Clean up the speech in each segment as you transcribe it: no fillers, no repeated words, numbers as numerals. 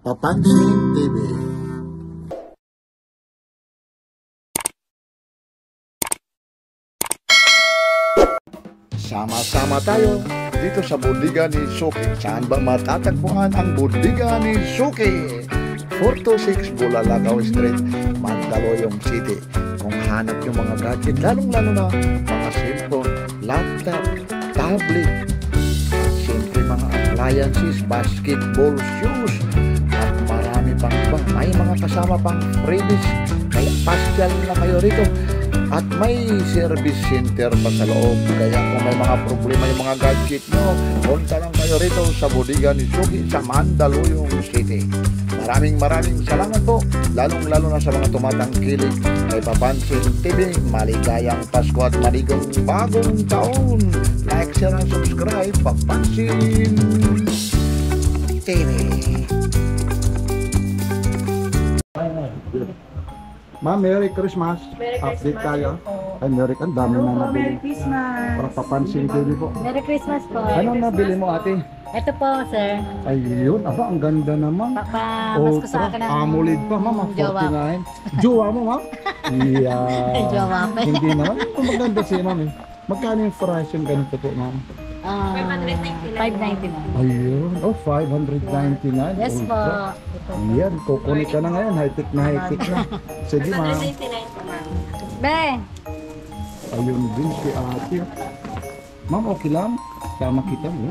Papansin TV. Sama-sama tayo dito sa bodega ni Suki. Saan ba matatagpuan ang bodega ni Suki? 426 Bulalakaw Street, Mandaluyong City. Kung hanap yung mga gadget, lalong-lalo na mga cellphone, laptop, tablet, siyempre mga appliances, basketball shoes, at marami pang iba. May mga kasama pang freebies, kaya pasyal na kayo rito. At may service center pa sa loob. Kaya kung may mga problema yung mga gadget nyo, punta lang kayo rito sa bodega ni Suki sa Mandaluyong City. Maraming salamat po, lalong-lalo na sa mga tumatangkilik kay Papansin TV. Maligayang Pasko at maligong bagong taon. Like, share, and subscribe. Papansin TV. Ma'am, Merry Christmas. Merry Update Christmas tayo. po. Ay, Merry, ang dami na nabili. Merry Christmas. Para Papansin TV po. Merry Christmas po. Anong nabili mo, ate? Ito po, sir. Ayun, aba, ang ganda naman. Papamas ko sa akin ng AMOLED pa, ma'am. jowa. 49. Jowa mo, ma'am? Ay, jowa pa. Hindi naman. Ito maganda siya, ma'am. Magkano yung price yung ganito po, ma'am? 599. Ayun. Oh, 599. Yes po. Yan, kukunik ka na ngayon. High-tech na high-tech na. Sige, ma'am. Be! Ayun din si ate. Ma'am, okay lang? Sama kita mo.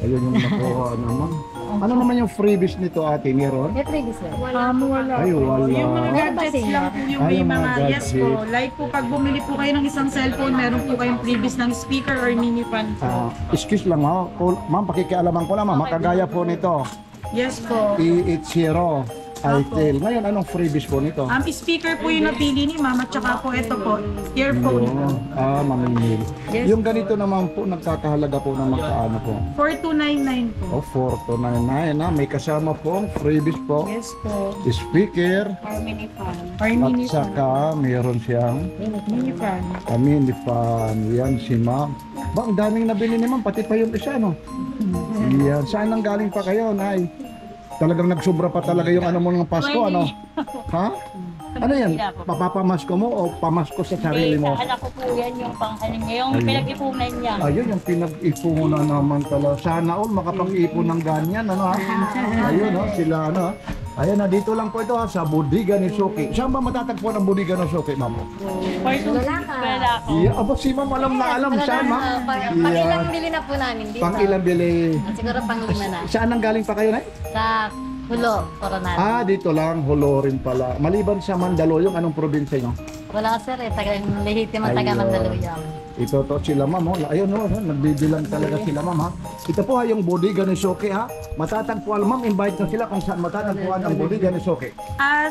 Ayun yung nakuha naman. Ano naman yung freebies nito, ate? Meron? May previous sir. Wala. Ay, wala. Yung mga gadgets lang po yung Ay, may yung mga mga, yes po. gadget. Like po, pag bumili po kayo ng isang cellphone, meron po kayong previous ng speaker or mini fan po. Excuse lang, ha? Ma'am, pakikialaman ko lang, ma'am. Makagaya po nito. Yes po. E80 itel. Ngayon, anong freebies po nito? Speaker po yung napili ni ma'am at saka po ito po, earphone po. Mamimili. Yes Yung ganito naman po, nagkakahalaga po ng magkaano po? 4299 po. 4299 na. May kasama po, freebies po. Yes po. Speaker. Or mini At fan. saka, meron siyang Mini fan. mini fan. Yan si ma'am. Ba, ang daming nabili ni ma'am, pati pa yung isa, no? Yan. Saan nang galing pa kayo, nay? Talagang nagsubra pa talaga yung ano mo ng Pasko, ano? Ha? Ano yan? Papapamasko mo o pamasko sa sarili mo? Sa anak ko po yan yung panghaling niya, yung Ayun. pinag-ipunan niya. Ayun, yung pinag-ipunan naman talaga. Sana all makapag-ipon ng ganyan, ano ha? Ayun, no? Sila, ano ha? Ayan na, dito lang po ito ha, sa bodega ni Suki. Saan ba matatagpuan ang bodega ni Suki, ma'am? Wala ko. Yeah, aba si ma'am alam na alam. Saan, ma'am? Pang-ilang bili na po namin dito. Pang ilang bili? Siguro pang-lima na. Saan ang galing pa kayo, nay? Sa Hulo, Coronado. Dito lang, Hulo rin pala. Maliban sa Mandaluyong, anong probinsya nyo? Wala sir eh. Lehitimang taga Ayun. Mandaluyong. Ito to sila ma'am, oh. Ayun oh, nagbibilang talaga sila ma'am ha. Ito po ha, yung bodega ni Suki ha. Matatagpuan ma'am, invite nyo sila kung saan matatagpuan ang bodega ni Suki.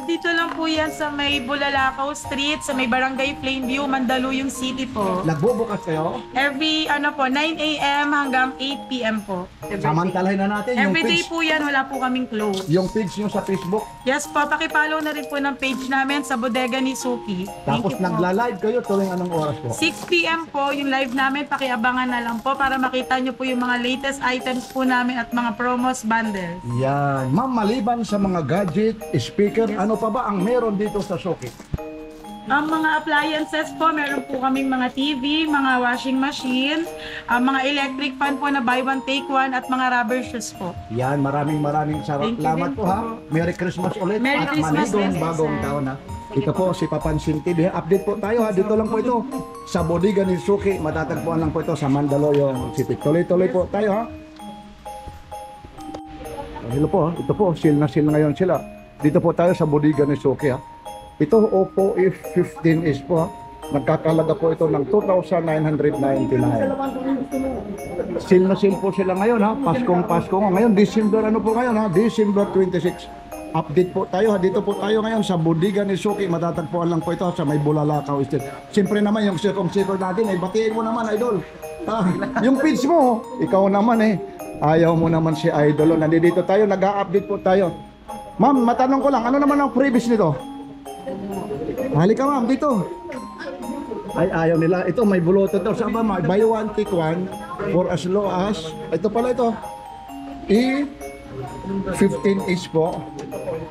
Dito lang po yan sa may Bulalakaw Street, sa may Barangay Plainview, Mandaluyong City po. Nagbubukas kayo? Every 9 a.m. hanggang 8 p.m. po. Samantalahin na natin yung Everyday page. po yan, wala po kaming close. Yung page nyo sa Facebook. Yes po, pakipollow na rin po ng page namin sa Bodega ni Suki. Thank Tapos you po. nagla-live kayo tuwing anong oras po? 6 p.m. po yung live namin, pakiabangan na lang po para makita nyo po yung mga latest items po namin at mga promos bundles. Yan. Ma'am, maliban sa mga gadget, speaker, ano pa ba ang meron dito sa Suki? Ang mga appliances po, meron po kaming mga TV, mga washing machine, mga electric fan po na buy one take one at mga rubber shoes po. Yan, maraming Thank you salamat din po ha. Merry Christmas ulit Merry at Christmas maligong din, bagong sir. taon ha. Ito po si Papansin TV. Update po tayo ha. Dito lang po ito sa bodega ni Suki. Matatagpuan lang po ito sa Mandaluyong City. Tuloy-tuloy po tayo ha. Hello po ha. Ito po, seal na ngayon sila. Dito po tayo sa bodega ni Suki ha. Ito Oppo F15s po ha. Nagkakalaga po ito ng 2,999. Seal na seal po sila ngayon ha. Paskong Pasko nga. Ngayon, December ano po ngayon ha? December 26. Update po tayo ha. Dito po tayo ngayon sa bodega ni Suki. Matatagpuan lang po ito sa may Bulalakaw Street. Siyempre naman yung circle natin ay batiin mo naman, idol. Yung page mo, ikaw naman eh. Ayaw mo naman si idol. Nandito tayo, nag-a-update po tayo. Ma'am, matanong ko lang, ano naman ang previous nito? Halika ma'am, dito. Ay, ayaw nila. Ito, may bulutot daw. Saan ba? Buy one, take one. For as low as, ito pala ito. 15 inch po.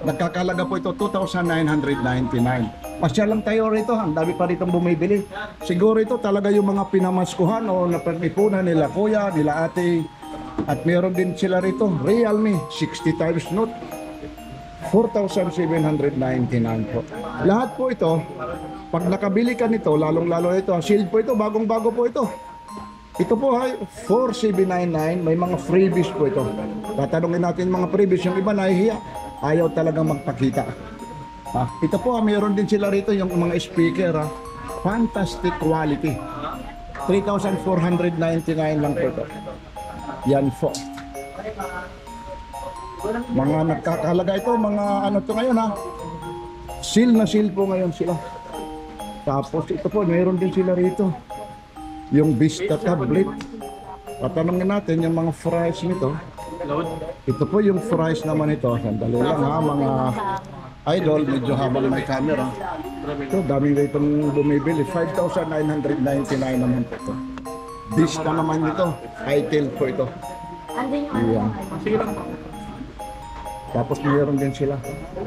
Nagkakalaga po ito 2,999. Pasya lang tayo rito, ang dami pa ritong bumibili. Siguro ito talaga yung mga pinamaskuhan o napag-ipunan nila kuya, nila ate. At meron din sila rito, Realme 60 times Note. 4,799 po. Lahat po ito, pag nakabili ka nito, lalong-lalo ito, shield po ito, bagong-bago po ito. Ito po ay 4,799, may mga freebies po ito. Tatanungin natin mga freebies, yung iba nahihiya, ayaw talagang magpakita. Ito po, mayroon din sila rito yung mga speaker, fantastic quality. 3,499 lang po ito. Yan po. Mga nagkakahalaga ito, mga ano to ngayon Seal na seal po ngayon sila. Tapos ito po, mayroon din sila rito. Yung Vista tablet. Tatanungin natin yung mga price nito. Ito po yung price naman ito. Sandali lang mga idol, medyo habang may camera. Ito, daming itong bumibili. 5,999 naman po ito. Vista naman ito. Itel po ito. Andun yung Tapos mayroon din sila.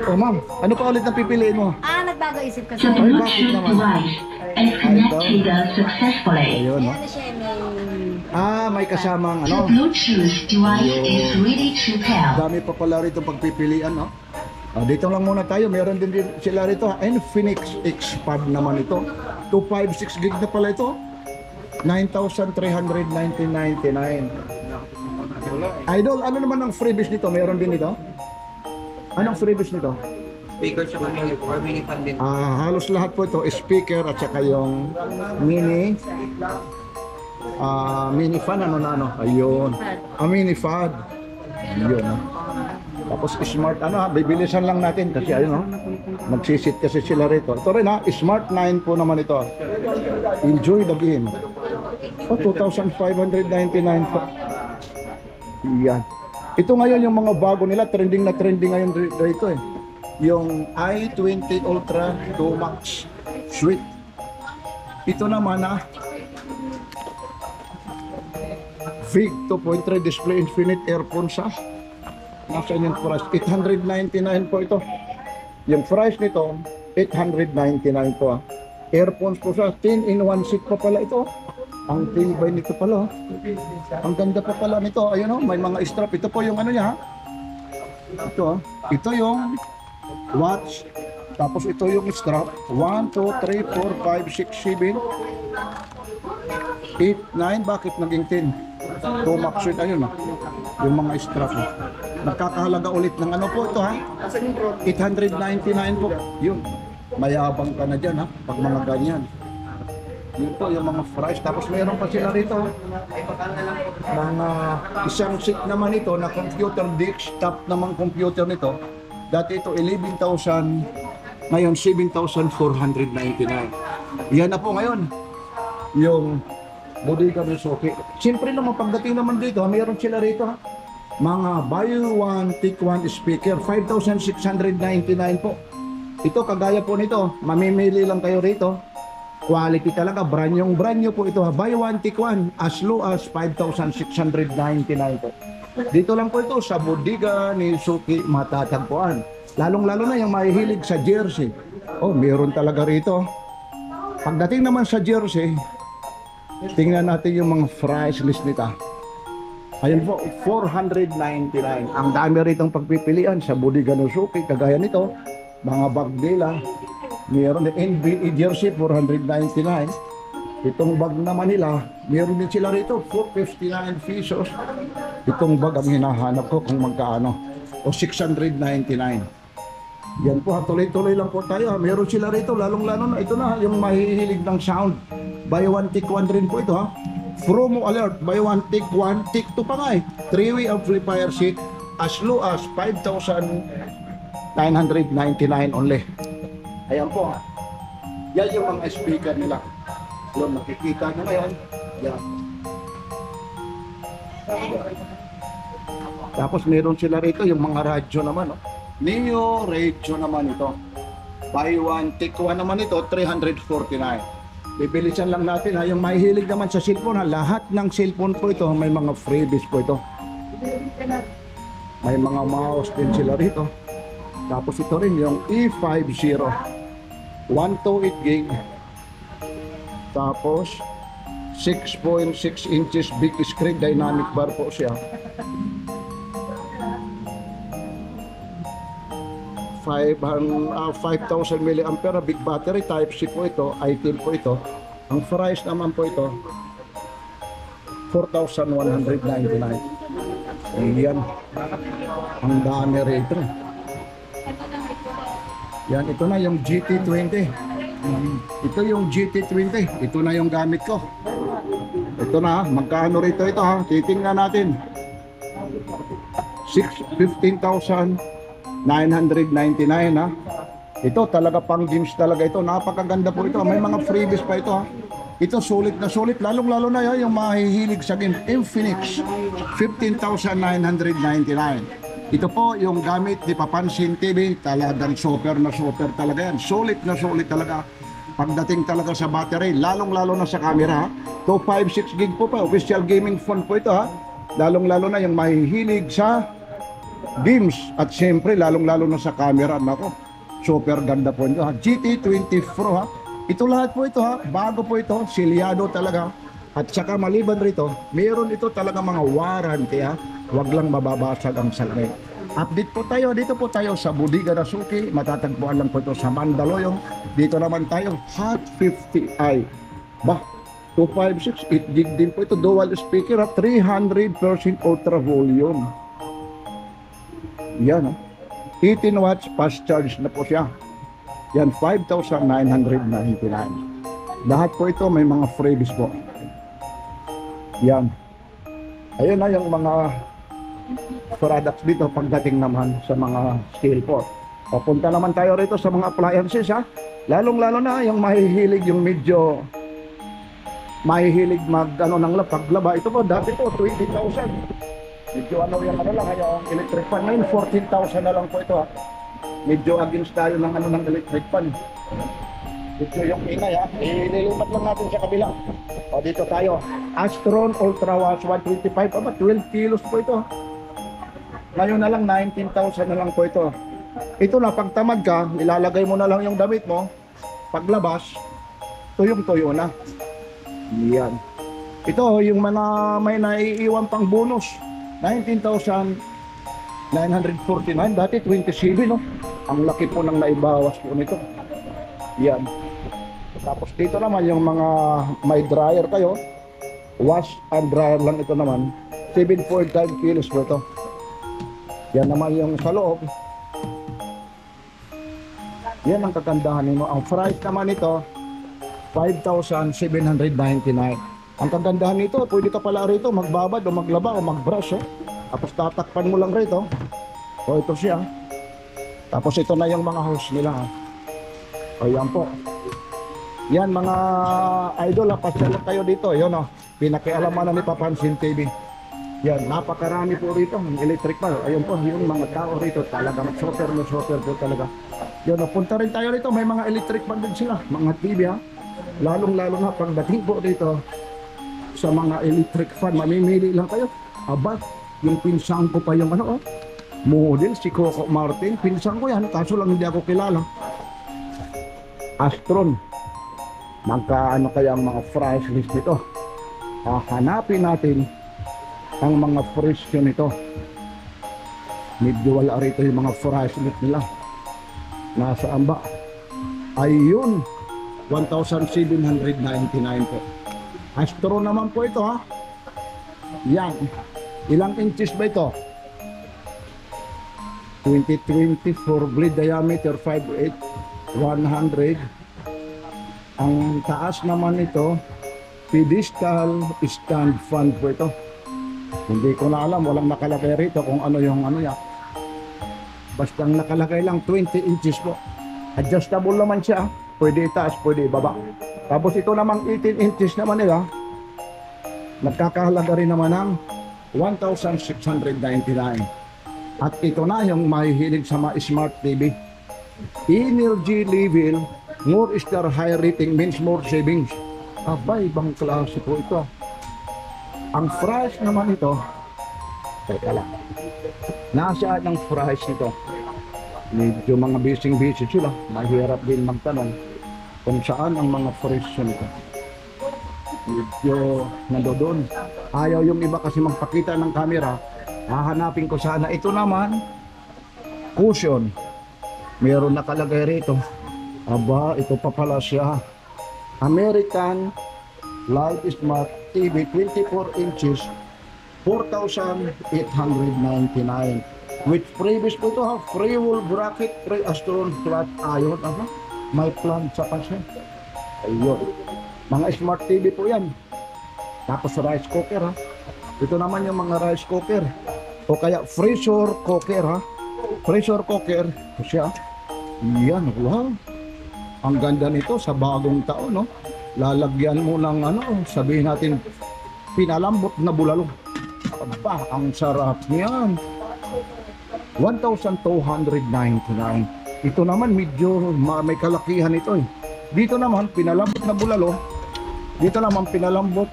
Oh ma'am, ano pa ulit ang pipiliin mo? nagbago isip ko To sa the Ay, next bakit naman? device and connect successfully. Ayun, May ano siya, may... may kasamang The Bluetooth device is ready to pair. Dami pa pala rito pagpipilian, no? Dito lang muna tayo. Meron din sila rito. Infinix X5 naman ito. 256 gig na pala ito. 9,399. Idol, ano naman ang freebies nito? Meron din ito? Anong freebies nito? Speaker siya mini or mini fan din. Halos lahat po ito, speaker at saka yung mini fan, ayun. Mini fan. Yun. Tapos smart, bibilisan lang natin kasi ayun, magsisit kasi sila rito. Ito rin smart 9 po naman ito. Enjoy the game. 2,599 po. Yan. Ito ngayon yung mga bago nila, trending na trending ngayon dito Yung i20 Ultra 2 Max Suite. Ito naman VIG 2.3 display infinite earphones Nasaan yung price? 899 po ito. Yung price nito 899 po Earphones po siya, 10-in-1 seat pa pala ito. Ang tibay nito pala. Ang ganda pa pala nito. Ayun may mga strap. Ito po yung ano niya Ito Ito yung watch. Tapos ito yung strap. 1, 2, 3, 4, 5, 6, 7 8, 9. Bakit naging 10? 2 Max suite. Ayun yung mga strap Nakakahalaga ulit ng ano po ito 899 po. Yun, mayabang ka na dyan pag mga ganyan. Yun po yung mga price. Tapos mayroon pa sila rito mga isang seat naman ito na computer desktop namang computer nito. Dati ito 11,000, ngayon 7,499. Yan na po ngayon yung Bodega Rizzoki. Siyempre naman pagdating naman dito mayroon sila rito mga buy one take one speaker. 5,699 po. Ito kagaya po nito, mamimili lang kayo rito. Quality talaga, brand new po ito. Buy one take one as low as 5,699 po. Dito lang po ito sa Bodega Rizzoki matatagpuan. Lalong-lalo na yung mahihilig sa jersey. Meron talaga rito. Pagdating naman sa jersey, tingnan natin yung mga price list nito. Ayun po, 499. Ang dami ritong pagpipilian sa Bodega Rizzoki. Kagaya nito, mga bag nila. Meron din NBA jersey, 499. Itong bag naman nila, meron din sila rito, 459 pesos. Itong bag ang hinahanap ko kung magkaano. O 699. Yan po, tuloy-tuloy lang po tayo. Meron sila rito, lalong-lalo na. Ito na, yung mahihilig ng sound. Buy one, take one rin po ito Promo alert, buy one, take one, take two pa nga 3-way amplifier seat as low as 5,999 only. Ayan po Yan yung mga speaker nila. Makikita nyo ngayon. Yan. Tapos meron sila rito yung mga radyo naman Neo radio naman ito. Buy one, take one naman ito, 349. Bibilisan lang natin yung mahihilig naman sa cellphone lahat ng cellphone po ito may mga freebies po ito. May mga mouse din sila rito. Tapos ito rin yung E50 128 gig. Tapos 6.6 inches big screen, dynamic bar po siya. 5,000 mAh big battery, type C po ito, item po ito. Ang price naman po ito 4,199. Ayan, ang dami rito. Yan, ito na yung GT20. Ito yung GT20. Ito na yung gamit ko. Ito na, magkano rito ito ha? Titingnan natin. 15,999 ha. Ito talaga pang games talaga ito. Napakaganda po ito. May mga freebies pa ito ha. Ito sulit na sulit. Lalong-lalo na yung mahihilig sa game. Infinix 15,999. Ito po yung gamit ni Papansin TV. Talagang super na super talaga yan. Sulit na sulit talaga. Pagdating talaga sa battery, lalong-lalo na sa camera. 256 gig po pa. Official gaming phone po ito ha. Lalong-lalo na yung mahihilig sa games. At siyempre, lalong-lalo na sa camera. Nako, super ganda po ito ha. GT20 Pro ha. Ito lahat po ito ha. Bago po ito. Silyado talaga. At saka maliban rito, mayroon ito talaga mga warranty ha. Huwag lang mababasag ang salamin. Update po tayo. Dito po tayo sa Bodega Nasuki. Matatagpuan lang po ito sa Mandaluyong. Dito naman tayo, Hot 50i. Bah, 256, 8 gig din po ito. Dual speaker at 300% ultra volume. Yan. 18 watts fast charge na po siya. Yan, 5,999. Lahat po ito may mga freebies po. Yan. Ayun na yung mga products dito pagdating naman sa mga steel pot. Papunta naman tayo rito sa mga appliances ha. Lalong-lalo na yung mahihilig, yung medyo mahihilig ng paglaba. Ito po, dati po 20,000. Medyo yung lang, yung electric fan. Ngayon 14,000 na lang po ito ha. Medyo against tayo ng ng electric fan. Ito yung ingay ha. Ililipat lang natin sa kabila. O dito tayo. Astron Ultra Wash 125. Aba, 12 kilos po ito. Ngayon na lang 19,000 na lang po ito. Ito na, pag tamad ka, ilalagay mo na lang yung damit mo. Paglabas, tuyong-tuyo na. Yan. Ito, yung mga may naiiwan pang bonus. 19,949. Dati 27, no? Ang laki po ng naibawas po nito. Yan. Tapos dito naman yung mga may dryer kayo. Wash and dryer lang ito naman. 7.5 kilos po ito. Yan naman yung sa loob. Yan ang kagandahan nito. Ang price naman nito 5,799. Ang kagandahan nito, pwede ka pala rito magbabad o maglaba o magbrush Tapos tatakpan mo lang rito. O ito siya. Tapos ito na yung mga hose nila O yan po. Yan mga idol, pasyal kayo dito. Yun pinakialaman na ni Papansin TV. Yan, napakarami po rito, electric pan. Ayun po, yung mga tao rito talagang super na super po talaga. Yan, napunta rin tayo rito, may mga electric pan din sila, mga TV Lalong-lalo na pagdating po dito sa mga electric fan, mamimili lang kayo. Aba, yung pinsan ko pa yung model, si Coco Martin. Pinsan ko yan, kaso lang hindi ako kilala. Astron. Magkaano kaya ang mga price list nito? Hanapin natin ang mga presyo nito. Medyo wala rito yung mga price list nila. Nasaan ba? Ayun, 1,799 po. Astro naman po ito Yan. Ilang inches ba ito? 2024 blade diameter 5.8 100. Ang taas naman ito pedestal stand fan po ito. Hindi ko na alam, walang nakalagay rito kung ano yung yan. Basta nakalagay lang 20 inches po. Adjustable naman siya. Pwede itaas, pwede ibaba. Tapos ito namang 18 inches naman nila. Nagkakahalaga rin naman ng 1,699. At ito na yung mahihilig sa mga smart TV. Energy level, more star high rating means more savings. Aba, ibang klase po ito. Ang price naman ito, Teka lang. Nasa ng price nito. Medyo mga busy sila. Mahirap din magtanong kung saan ang mga presyo nito. Medyo nandoon. Ayaw yung iba kasi magpakita ng camera. Hahanapin ko sana. Ito naman, cushion. Meron nakalagay rito. Aba, ito pa pala siya. American Light Smart TV 24 inches 4,899. With previous po ito ha, free wall bracket, free Astron flat iron. May plan sa kasi. Ayun. Mga smart TV po yan. Tapos rice cooker ha. Ito naman yung mga rice cooker. O kaya freezer cooker ha. Freezer cooker. Ito siya. Yan. Wow. Ang ganda nito sa bagong taon no. Lalagyan mo ng sabihin natin pinalambot na bulalo. Aba, ang sarap niyan. 1,299. Ito naman medyo may kalakihan ito eh. Dito naman pinalambot na bulalo. Dito naman pinalambot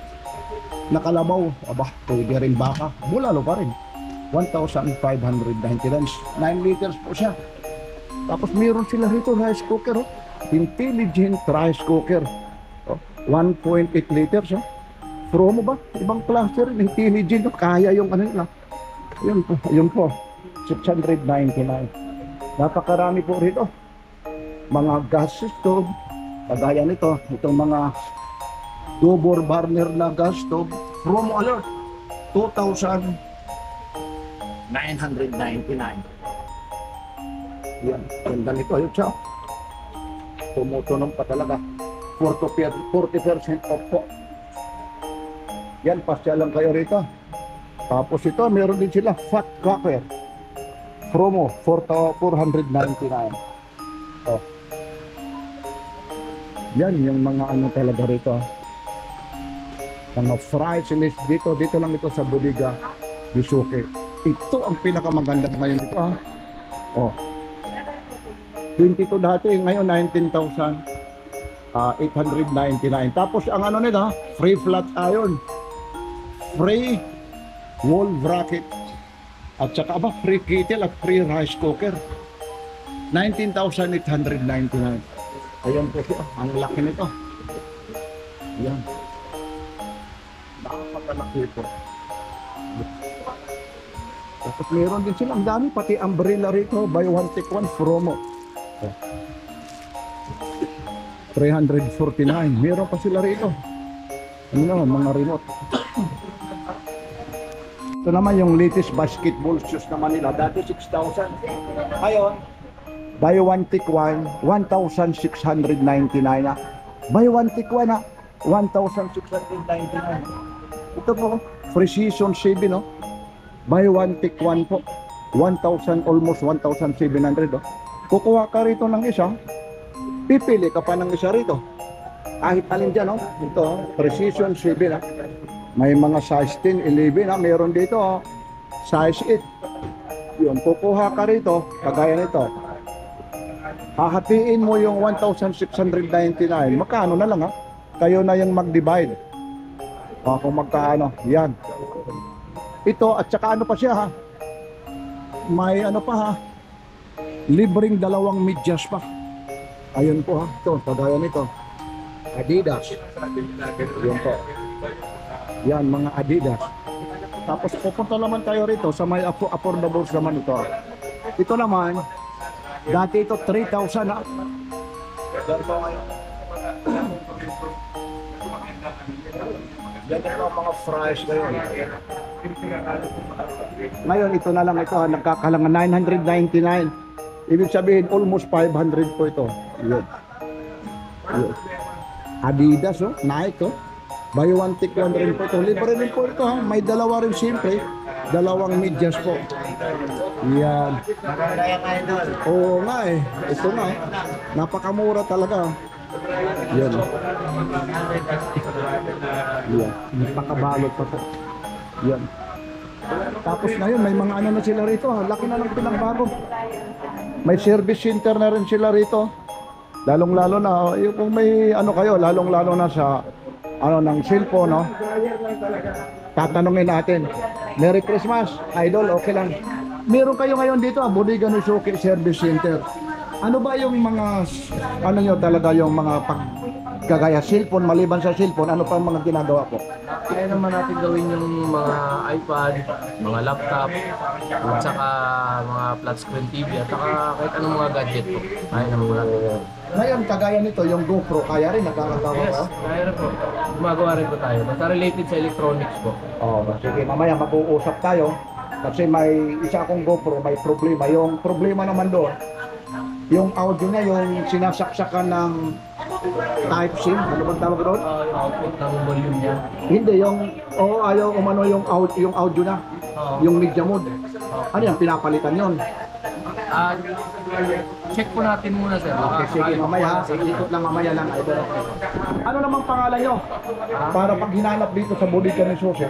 na kalabaw. Aba, pwede rin baka. Bulalo pa rin. 1,599. 9 liters po siya. Tapos meron sila rito rice cooker. Oh. Intelligent rice cooker. Oh, 1.8 liters. Oh. Promo ba? Ibang klase rin. Intelligent. Oh. Kaya yung nila. Yun po. 699. Napakarami po rito. Mga gas stove. Kagaya nito. Itong mga double burner na gas stove. Promo alert. 2,999. Yan. Ganda nito. Ayun siya. Tumutunog pa talaga. 40% off po. Yan. Pasya lang kayo rito. Tapos ito. Meron din sila. Fat cracker. Promo. 499. Oh. Yan. Yung mga talaga rito. Mga fries list dito. Dito lang ito sa Bodega Bisuke. Ito ang pinakamaganda ngayon dito ha. Oh. 22 dati, ngayon 19,899. Tapos ang nito, free flat iron, free wall bracket, at saka free kettle at free rice cooker. 19,899. Ayan po siya, ang laki nito. Ayan. Nakakalaki po. Tapos meron din sila, ang dami, pati umbrella rito, buy one take one promo. 349. Meron pa sila rito. Mga remote. Ito naman yung latest basketball shoes naman nila. Dati 6,000. Ngayon, buy one take one, 1,699 na. Buy one take one na, 1,699. Ito po, Precision 7 no. Buy one take one po. 1,000, almost 1,700 oh. Kukuha ka rito ng isa, pipili ka pa ng isa rito. Kahit alin dyan, oh. Ito, Precision 7. Ah. May mga size 10, 11. Ah. Meron dito, oh. Size 8. Yun, kukuha ka rito, kagaya nito. Hahatiin mo yung 1,699. Magkano na lang, ha? Kayo na yung mag-divide. Kung magkano, yan. Ito, at saka ano pa siya, ha? May ano pa, ha? Libreng dalawang medyas pa. Ayun po ha. Ito, kagaya nito. Adidas. Yan po. Yan, mga Adidas. Tapos pupunta naman tayo rito sa may affordables naman ito. Ito naman, dati ito 3,000 ha. Yan yung mga fries ngayon. Ngayon, ito na lang ito ha. Nagkakalangan 999. Ibig sabihin, almost 500 po ito. Yun. Yun. Adidas, oh. Nike, oh. Buy one, take one rin po ito. Libre rin po ito, ha. May dalawa rin siyempre. Dalawang medyas po. Yan. Oo nga eh. Ito nga eh. Napakamura talaga. Yan. Yan. Napakabalot pa po. Yan. Tapos ngayon, may mga ano na sila rito. Laki na lang pinagbago. May service center na rin sila rito. Lalong-lalo na, kung may ano kayo, lalong-lalo na sa ano ng cellphone, no? tatanungin natin. Merry Christmas, Idol, okay lang. Meron kayo ngayon dito, Bodega ni Suki Service Center. Ano ba yung mga, ano nyo talaga yung mga paggagaya cellphone, maliban sa cellphone, ano pa ang mga ginagawa po? Kaya naman natin gawin yung mga iPad, mga laptop, at saka mga flat screen TV, at saka kahit anong mga gadget po. Kaya naman po natin. Ngayon, kagaya nito, yung GoPro, kaya rin, nakakatawa Yes, ko? kaya rin po. Gumagawa rin po tayo. Basta related sa electronics po. Sige, mamaya mag-uusap tayo. Kasi may isa akong GoPro, may problema. Yung problema naman doon, yung audio niya, yung sinasaksakan ng type SIM, ano bang tawag doon? Yung output ng volume niya. Hindi, ayaw umano yung audio na, yung media mode. Ano yan, pinapalitan yon. Check po natin muna, sir. Okay, sige, mamaya, ikot lang mamaya lang, Idol. Ano namang pangalan nyo? Para pag hinanap dito sa Bodega ni Suki.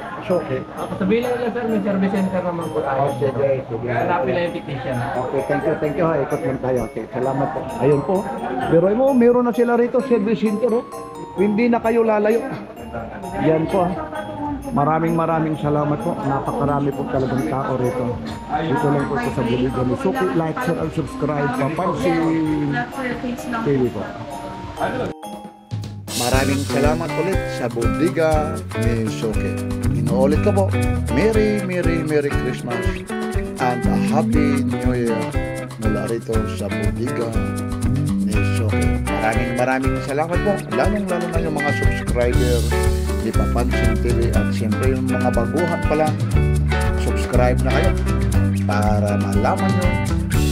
Sabihin lang nila, sir, may service center naman po tayo. Sige. Hanapin lang yung technician. Okay, thank you. Ikot lang tayo. Okay, salamat po. Ayun po. Pero mo, meron na sila rito, service center. Oh. Hindi na kayo lalayo. Yan po. Maraming salamat po. Napakarami po talagang tao rito. Dito lang po sa Bodega ni Suki. Like, share, and subscribe. Papansin TV po. Maraming salamat ulit sa Bodega ni Suki. Inuulit ko po, Merry Christmas and a Happy New Year mula rito sa Bodega ni Suki. Maraming salamat po, lalong-lalo na yung mga subscriber ni Papansin TV at siyempre yung mga baguhan pa lang, subscribe na kayo para malaman nyo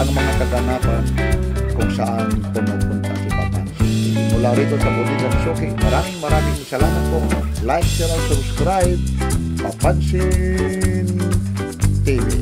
ang mga kaganapan kung saan pumupunta si Papansin. Mula rito sa Bodega ni Suki, maraming salamat po. Like, share, and subscribe. Papansin TV.